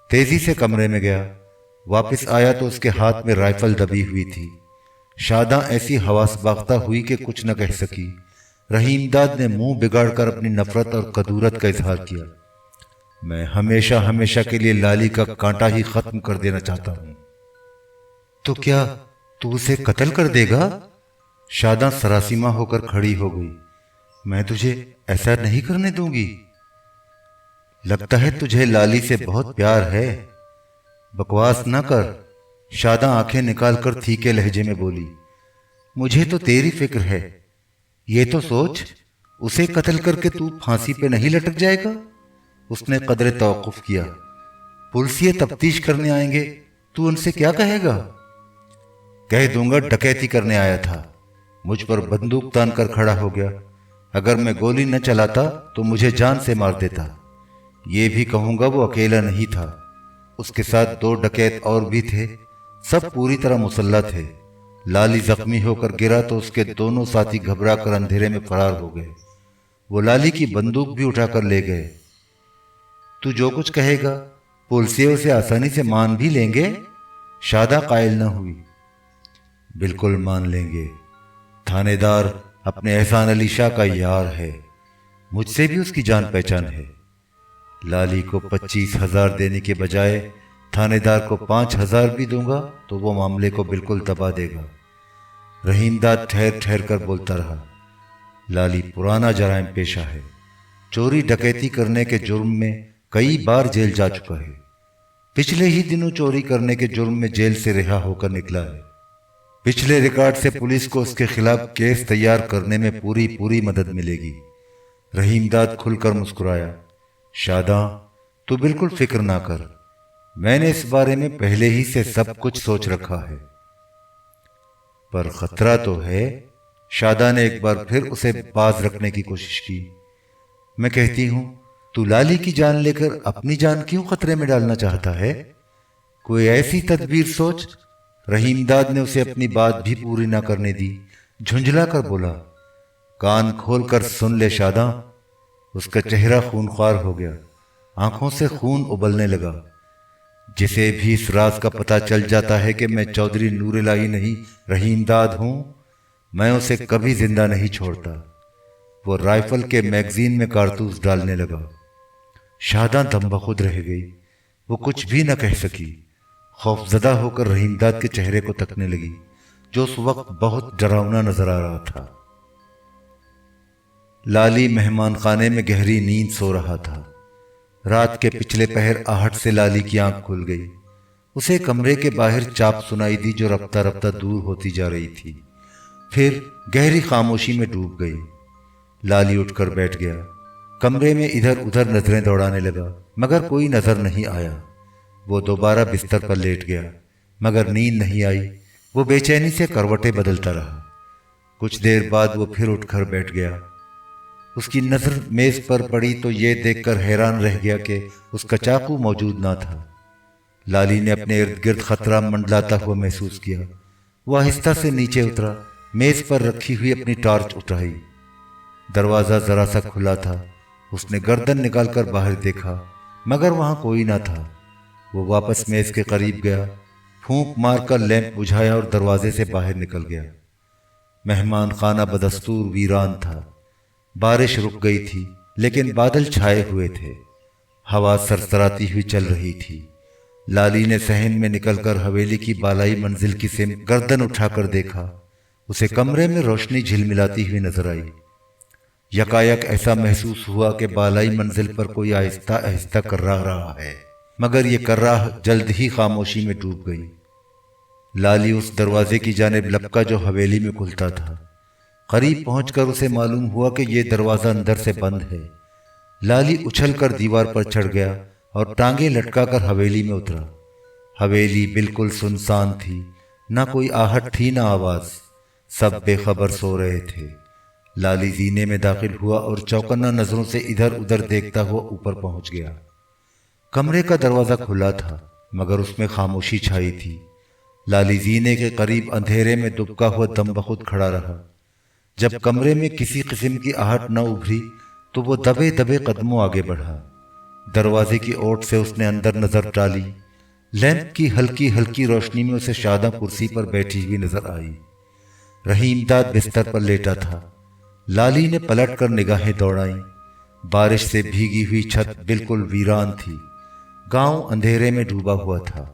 تیزی سے کمرے میں گیا۔ واپس آیا تو اس کے ہاتھ میں رائفل دبی ہوئی تھی۔ شاداں ایسی حواس باختہ ہوئی کہ کچھ نہ کہہ سکی۔ رحیم داد نے منہ بگاڑ کر اپنی نفرت اور کدورت کا اظہار کیا۔ میں ہمیشہ ہمیشہ کے لیے لالی کا کانٹا ہی ختم کر دینا چاہتا ہوں۔ تو کیا تو اسے قتل کر دے گا؟ شاداں سراسیمہ ہو کر کھڑی ہو گئی۔ میں تجھے ایسا نہیں کرنے دوں گی۔ لگتا ہے تجھے لالی سے بہت پیار ہے۔ بکواس نہ کر، شاداں آنکھیں نکال کر تھیکے لہجے میں بولی۔ مجھے تو تیری فکر ہے، یہ تو سوچ اسے قتل کر کے تو پھانسی پہ نہیں لٹک جائے گا؟ اس نے قدر توقف کیا۔ پولیس تفتیش کرنے آئیں گے تو ان سے کیا کہے گا؟ کہہ دوں گا ڈکیتی کرنے آیا تھا، مجھ پر بندوق تان کر کھڑا ہو گیا، اگر میں گولی نہ چلاتا تو مجھے جان سے مار دیتا۔ یہ بھی کہوں گا وہ اکیلا نہیں تھا، اس کے ساتھ 2 ڈکیت اور بھی تھے، سب پوری طرح مسلح تھے۔ لالی زخمی ہو کر گرا تو اس کے دونوں ساتھی گھبرا کر اندھیرے میں فرار ہو گئے۔ وہ لالی کی بندوق بھی اٹھا کر لے گئے۔ تو جو کچھ کہے گا پولیس اسے آسانی سے مان بھی لیں گے؟ شاداں قائل نہ ہوئی۔ بالکل مان لیں گے، تھانے دار اپنے احسان علی شاہ کا یار ہے، مجھ سے بھی اس کی جان پہچان ہے۔ لالی کو 25,000 دینے کے بجائے تھانے دار کو 5,000 بھی دوں گا تو وہ معاملے کو بالکل دبا دے گا۔ رحیم داد ٹھہر ٹھہر کر بولتا رہا۔ لالی پرانا جرائم پیشہ ہے، چوری ڈکیتی کرنے کے جرم میں کئی بار جیل جا چکا ہے، پچھلے ہی دنوں چوری کرنے کے جرم میں جیل سے رہا ہو کر نکلا ہے۔ پچھلے ریکارڈ سے پولیس کو اس کے خلاف کیس تیار کرنے میں پوری مدد ملے گی۔ رحیم داد کھل کر مسکرایا۔ شاداں تو بالکل فکر نہ کر، میں نے اس بارے میں پہلے ہی سے سب کچھ سوچ رکھا ہے۔ پر خطرہ تو ہے۔ شاداں نے ایک بار پھر اسے باز رکھنے کی کوشش کی۔ میں کہتی ہوں تو لالی کی جان لے کر اپنی جان کیوں خطرے میں ڈالنا چاہتا ہے؟ کوئی ایسی تدبیر سوچ۔ رحیم داد نے اسے اپنی بات بھی پوری نہ کرنے دی، جھنجھلا کر بولا۔ کان کھول کر سن لے شاداں۔ اس کا چہرہ خونخوار ہو گیا، آنکھوں سے خون ابلنے لگا۔ جسے بھی اس راز کا پتہ چل جاتا ہے کہ میں چودھری نور الہی نہیں رحیم داد ہوں، میں اسے کبھی زندہ نہیں چھوڑتا۔ وہ رائفل کے میگزین میں کارتوس ڈالنے لگا۔ شاداں دم بخود رہ گئی، وہ کچھ بھی نہ کہہ سکی۔ خوفزدہ ہو کر رحیم داد کے چہرے کو تکنے لگی، جو اس وقت بہت ڈراؤنا نظر آ رہا تھا۔ لالی مہمان خانے میں گہری نیند سو رہا تھا۔ رات کے پچھلے پہر آہٹ سے لالی کی آنکھ کھل گئی۔ اسے کمرے کے باہر چاپ سنائی دی جو رفتہ رفتہ دور ہوتی جا رہی تھی، پھر گہری خاموشی میں ڈوب گئی۔ لالی اٹھ کر بیٹھ گیا، کمرے میں ادھر ادھر نظریں دوڑانے لگا، مگر کوئی نظر نہیں آیا۔ وہ دوبارہ بستر پر لیٹ گیا، مگر نیند نہیں آئی۔ وہ بے چینی سے کروٹیں بدلتا رہا۔ کچھ دیر بعد وہ پھر اٹھ کر بیٹھ گیا۔ اس کی نظر میز پر پڑی تو یہ دیکھ کر حیران رہ گیا کہ اس کا چاقو موجود نہ تھا۔ لالی نے اپنے ارد گرد خطرہ منڈلاتا ہوا محسوس کیا۔ وہ آہستہ سے نیچے اترا، میز پر رکھی ہوئی اپنی ٹارچ اٹھائی۔ دروازہ ذرا سا کھلا تھا۔ اس نے گردن نکال کر باہر دیکھا، مگر وہاں کوئی نہ تھا۔ وہ واپس میز کے قریب گیا، پھونک مار کر لیمپ بجھایا اور دروازے سے باہر نکل گیا۔ مہمان خانہ بدستور ویران تھا۔ بارش رک گئی تھی، لیکن بادل چھائے ہوئے تھے۔ ہوا سرسراتی ہوئی چل رہی تھی۔ لالی نے صحن میں نکل کر حویلی کی بالائی منزل کی سمت گردن اٹھا کر دیکھا۔ اسے کمرے میں روشنی جھلملاتی ہوئی نظر آئی۔ یکایک ایسا محسوس ہوا کہ بالائی منزل پر کوئی آہستہ آہستہ کرراہ رہا ہے، مگر یہ کرراہ جلد ہی خاموشی میں ڈوب گئی۔ لالی اس دروازے کی جانب لپکا جو حویلی میں کھلتا تھا۔ قریب پہنچ کر اسے معلوم ہوا کہ یہ دروازہ اندر سے بند ہے۔ لالی اچھل کر دیوار پر چڑھ گیا اور ٹانگیں لٹکا کر حویلی میں اترا۔ حویلی بالکل سنسان تھی، نہ کوئی آہٹ تھی نہ آواز، سب بے خبر سو رہے تھے۔ لالی زینے میں داخل ہوا اور چوکنہ نظروں سے ادھر ادھر دیکھتا ہوا اوپر پہنچ گیا۔ کمرے کا دروازہ کھلا تھا، مگر اس میں خاموشی چھائی تھی۔ لالی زینے کے قریب اندھیرے میں دبکا ہوا دم بخود کھڑا رہا۔ جب کمرے میں کسی قسم کی آہٹ نہ ابھری تو وہ دبے دبے قدموں آگے بڑھا۔ دروازے کی اوٹ سے اس نے اندر نظر ڈالی۔ لیمپ کی ہلکی ہلکی روشنی میں اسے شاداں کرسی پر بیٹھی ہوئی نظر آئی۔ رحیم داد بستر پر لیٹا تھا۔ لالی نے پلٹ کر نگاہیں دوڑائیں۔ بارش سے بھیگی ہوئی چھت بالکل ویران تھی۔ گاؤں اندھیرے میں ڈوبا ہوا تھا،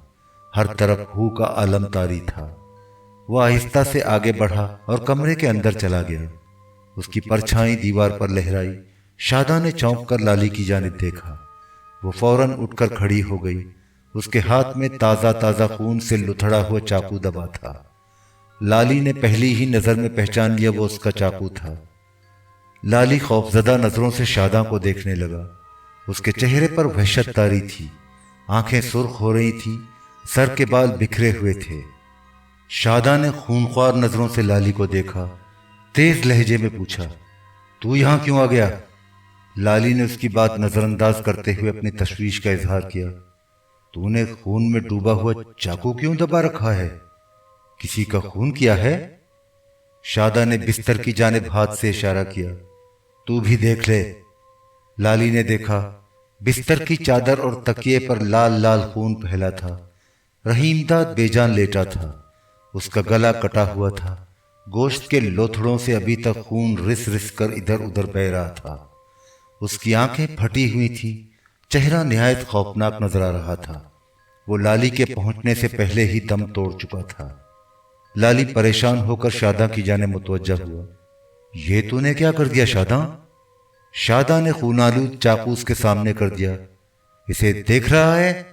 ہر طرف ہو کا عالم طاری تھا۔ وہ آہستہ سے آگے بڑھا اور کمرے کے اندر چلا گیا۔ اس کی پرچھائی دیوار پر لہرائی۔ شاداں نے چونک کر لالی کی جانب دیکھا۔ وہ فوراً اٹھ کر کھڑی ہو گئی۔ اس کے ہاتھ میں تازہ تازہ خون سے لتھڑا ہوا چاقو دبا تھا۔ لالی نے پہلی ہی نظر میں پہچان لیا وہ اس کا چاقو تھا۔ لالی خوفزدہ نظروں سے شاداں کو دیکھنے لگا۔ اس کے چہرے پر وحشت طاری تھی، آنکھیں سرخ ہو رہی تھیں، سر کے بال بکھرے ہوئے تھے۔ شاداں نے خونخوار نظروں سے لالی کو دیکھا، تیز لہجے میں پوچھا، تو یہاں کیوں آ گیا؟ لالی نے اس کی بات نظر انداز کرتے ہوئے اپنی تشویش کا اظہار کیا۔ تو نے خون میں ڈوبا ہوا چاقو کیوں دبا رکھا ہے؟ کسی کا خون کیا ہے؟ شاداں نے بستر کی جانب ہاتھ سے اشارہ کیا۔ تو بھی دیکھ لے۔ لالی نے دیکھا، بستر کی چادر اور تکیے پر لال لال خون پھیلا تھا۔ رحیم داد بے جان لیٹا تھا، اس کا گلا کٹا ہوا تھا، گوشت کے لوتھڑوں سے ابھی تک خون رس رس کر ادھر ادھر بہہ رہا تھا۔ اس کی آنکھیں پھٹی ہوئی تھیں، چہرہ نہایت خوفناک نظر آ رہا تھا۔ وہ لالی کے پہنچنے سے پہلے ہی دم توڑ چکا تھا۔ لالی پریشان ہو کر شاداں کی جانب متوجہ ہوا۔ یہ تو نے کیا کر دیا شاداں؟ شاداں نے خونالود چاقو اس کے سامنے کر دیا۔ اسے دیکھ رہا ہے؟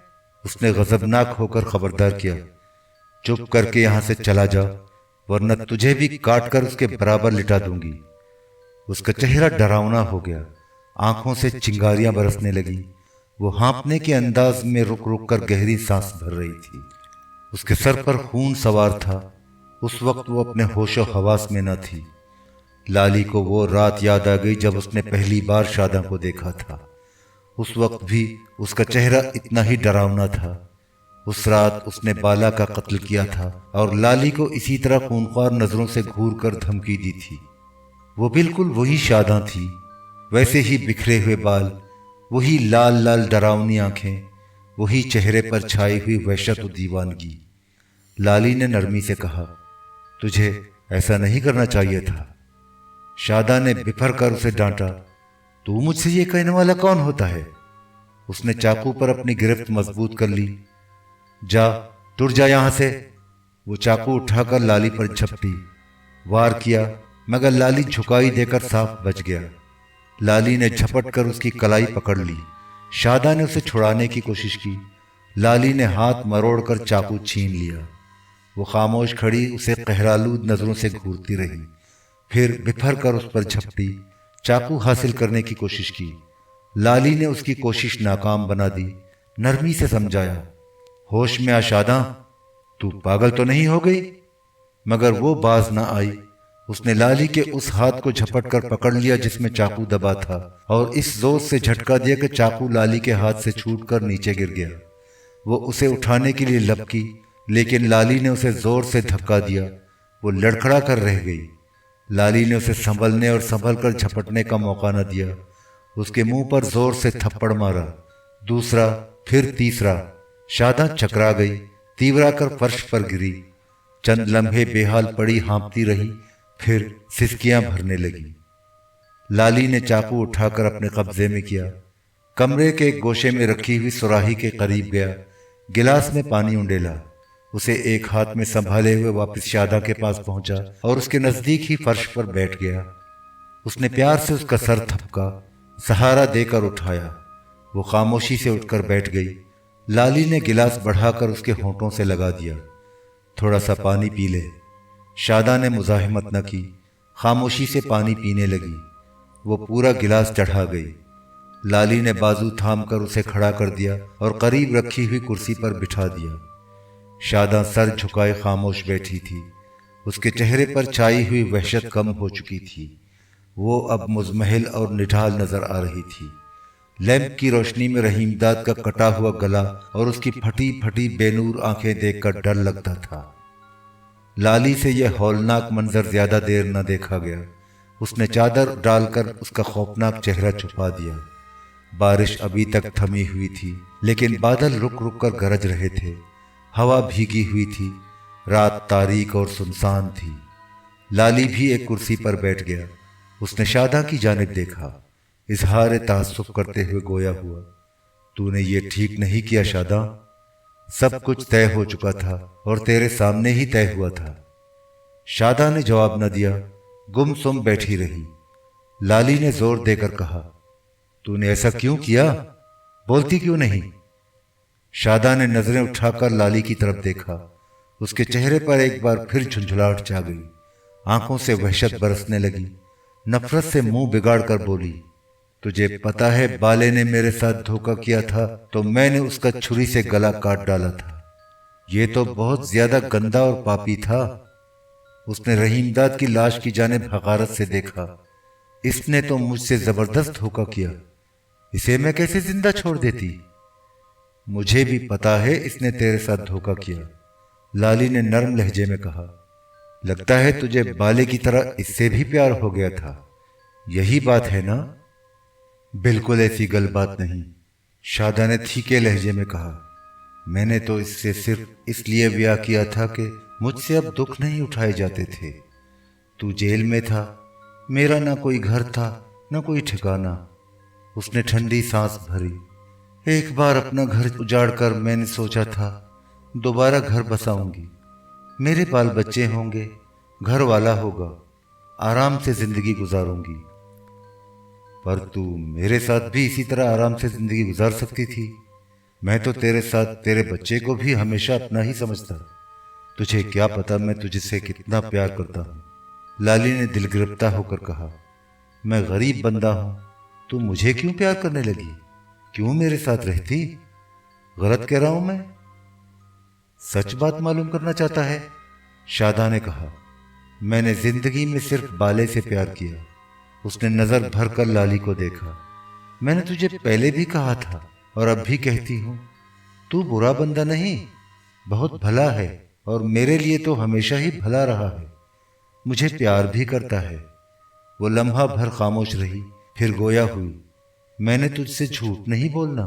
اس نے غضبناک ہو کر خبردار کیا۔ چپ کر کے یہاں سے چلا جا، ورنہ تجھے بھی کاٹ کر اس کے برابر لٹا دوں گی۔ اس کا چہرہ ڈراؤنا ہو گیا، آنکھوں سے چنگاریاں برسنے لگی۔ وہ ہانپنے کے انداز میں رک رک کر گہری سانس بھر رہی تھی۔ اس کے سر پر خون سوار تھا۔ اس وقت وہ اپنے ہوش و حواس میں نہ تھی۔ لالی کو وہ رات یاد آ گئی جب اس نے پہلی بار شاداں کو دیکھا تھا۔ اس وقت بھی اس کا چہرہ اتنا ہی ڈراؤنا تھا۔ اس رات اس نے بالا کا قتل کیا تھا اور لالی کو اسی طرح خونخوار نظروں سے گھور کر دھمکی دی تھی۔ وہ بالکل وہی شاداں تھی، ویسے ہی بکھرے ہوئے بال، وہی لال لال ڈراؤنی آنکھیں، وہی چہرے پر چھائی ہوئی وحشت و دیوانگی۔ لالی نے نرمی سے کہا، تجھے ایسا نہیں کرنا چاہیے تھا۔ شاداں نے بپھر کر اسے ڈانٹا، تو مجھ سے یہ کہنے والا کون ہوتا ہے؟ اس نے چاقو پر اپنی گرفت مضبوط کر لی۔ جا، ٹر جا یہاں سے۔ وہ چاقو اٹھا کر لالی پر جھپٹی، وار کیا، مگر لالی جھکائی دے کر صاف بچ گیا۔ لالی نے جھپٹ کر اس کی کلائی پکڑ لی۔ شاداں نے اسے چھڑانے کی کوشش کی۔ لالی نے ہاتھ مروڑ کر چاقو چھین لیا۔ وہ خاموش کھڑی اسے قہرآلود نظروں سے گھورتی رہی، پھر بپھر کر اس پر جھپٹی، چاقو حاصل کرنے کی کوشش کی۔ لالی نے اس کی کوشش ناکام بنا دی، نرمی سے سمجھایا، ہوش میں آ شاداں، تو پاگل تو نہیں ہو گئی؟ مگر وہ باز نہ آئی۔ اس نے لالی کے اس ہاتھ کو جھپٹ کر پکڑ لیا جس میں چاقو دبا تھا، اور اس زور سے جھٹکا دیا کہ چاقو لالی کے ہاتھ سے چھوٹ کر نیچے گر گیا۔ وہ اسے اٹھانے کے لیے لپکی، لیکن لالی نے اسے زور سے دھکا دیا۔ وہ لڑکھڑا کر رہ گئی۔ لالی نے اسے سنبھلنے اور سنبھل کر جھپٹنے کا موقع نہ دیا۔ اس کے منہ پر زور سے تھپڑ مارا، دوسرا، پھر تیسرا۔ شاداں چکرا گئی، تیورا کر فرش پر گری۔ چند لمحے بے حال پڑی ہانپتی رہی، پھر سسکیاں بھرنے لگی۔ لالی نے چاقو اٹھا کر اپنے قبضے میں کیا، کمرے کے ایک گوشے میں رکھی ہوئی سراہی کے قریب گیا، گلاس میں پانی انڈیلا، اسے ایک ہاتھ میں سنبھالے ہوئے واپس شاداں کے پاس پہنچا اور اس کے نزدیک ہی فرش پر بیٹھ گیا۔ اس نے پیار سے اس کا سر تھپکا، سہارا دے کر اٹھایا۔ وہ خاموشی سے اٹھ کر بیٹھ گئی۔ لالی نے گلاس بڑھا کر اس کے ہونٹوں سے لگا دیا، تھوڑا سا پانی پی لے۔ شاداں نے مزاحمت نہ کی، خاموشی سے پانی پینے لگی۔ وہ پورا گلاس چڑھا گئی۔ لالی نے بازو تھام کر اسے کھڑا کر دیا اور قریب رکھی ہوئی کرسی پر بٹھا دیا۔ شاداں سر جھکائے خاموش بیٹھی تھی۔ اس کے چہرے پر چھائی ہوئی وحشت کم ہو چکی تھی، وہ اب مزمحل اور نڈھال نظر آ رہی تھی۔ لیمپ کی روشنی میں رحیم داد کا کٹا ہوا گلا اور اس کی پھٹی پھٹی بے نور آنکھیں دیکھ کر ڈر لگتا تھا۔ لالی سے یہ ہولناک منظر زیادہ دیر نہ دیکھا گیا۔ اس نے چادر ڈال کر اس کا خوفناک چہرہ چھپا دیا۔ بارش ابھی تک تھمی ہوئی تھی، لیکن بادل رک رک کر گرج رہے تھے۔ ہوا بھیگی ہوئی تھی، رات تاریک اور سنسان تھی۔ لالی بھی ایک کرسی پر بیٹھ گیا۔ اس نے شاداں کی جانب دیکھا، اظہار تعصب کرتے ہوئے گویا ہوا، تو نے یہ ٹھیک نہیں کیا شاداں، سب کچھ طے ہو چکا تھا اور تیرے سامنے ہی طے ہوا تھا۔ شاداں نے جواب نہ دیا، گم سم بیٹھی رہی۔ لالی نے زور دے کر کہا، تو نے ایسا کیوں کیا؟ بولتی کیوں نہیں؟ شاداں نے نظریں اٹھا کر لالی کی طرف دیکھا۔ اس کے چہرے پر ایک بار پھر جھنجھلاہٹ چھا گئی، آنکھوں سے وحشت برسنے لگی۔ نفرت سے منہ بگاڑ کر بولی، تجھے پتا ہے بالے نے میرے ساتھ دھوکہ کیا تھا تو میں نے اس کا چھری سے گلا کاٹ ڈالا تھا۔ یہ تو بہت زیادہ گندا اور پاپی تھا۔ اس نے رحیم داد کی لاش کی جانب حقارت سے دیکھا۔ اس نے تو مجھ سے زبردست دھوکہ کیا، اسے میں کیسے زندہ چھوڑ دیتی؟ مجھے بھی پتا ہے اس نے تیرے ساتھ دھوکہ کیا، لالی نے نرم لہجے میں کہا۔ لگتا ہے تجھے بالے کی طرح اس سے بھی پیار ہو گیا تھا، یہی بات ہے نا؟ بالکل ایسی گل بات نہیں، شاداں نے تھیکے لہجے میں کہا۔ میں نے تو اس سے صرف اس لیے بیاہ کیا تھا کہ مجھ سے اب دکھ نہیں اٹھائے جاتے تھے۔ تو جیل میں تھا، میرا نہ کوئی گھر تھا نہ کوئی ٹھکانہ۔ اس نے ٹھنڈی سانس بھری۔ ایک بار اپنا گھر اجاڑ کر میں نے سوچا تھا دوبارہ گھر بساؤں گی، میرے بال بچے ہوں گے، گھر والا ہوگا، آرام سے زندگی گزاروں گی۔ پر تو میرے ساتھ بھی اسی طرح آرام سے زندگی گزار سکتی تھی۔ میں تو تیرے ساتھ تیرے بچے کو بھی ہمیشہ اپنا ہی سمجھتا۔ تجھے کیا پتا میں تجھ سے کتنا پیار کرتا ہوں۔ لالی نے دل گرفتہ ہو کر کہا، میں غریب بندہ ہوں، تو مجھے کیوں پیار کرنے لگی؟ کیوں میرے ساتھ رہتی؟ غلط کہہ رہا ہوں میں؟ سچ بات معلوم کرنا چاہتا ہے؟ شاداں نے کہا، میں نے زندگی میں صرف بالے سے پیار کیا۔ اس نے نظر بھر کر لالی کو دیکھا۔ میں نے تجھے پہلے بھی کہا تھا اور اب بھی کہتی ہوں، تو برا بندہ نہیں، بہت بھلا ہے اور میرے لیے تو ہمیشہ ہی بھلا رہا ہے، مجھے پیار بھی کرتا ہے۔ وہ لمحہ بھر خاموش رہی، پھر گویا ہوئی، میں نے تجھ سے جھوٹ نہیں بولنا،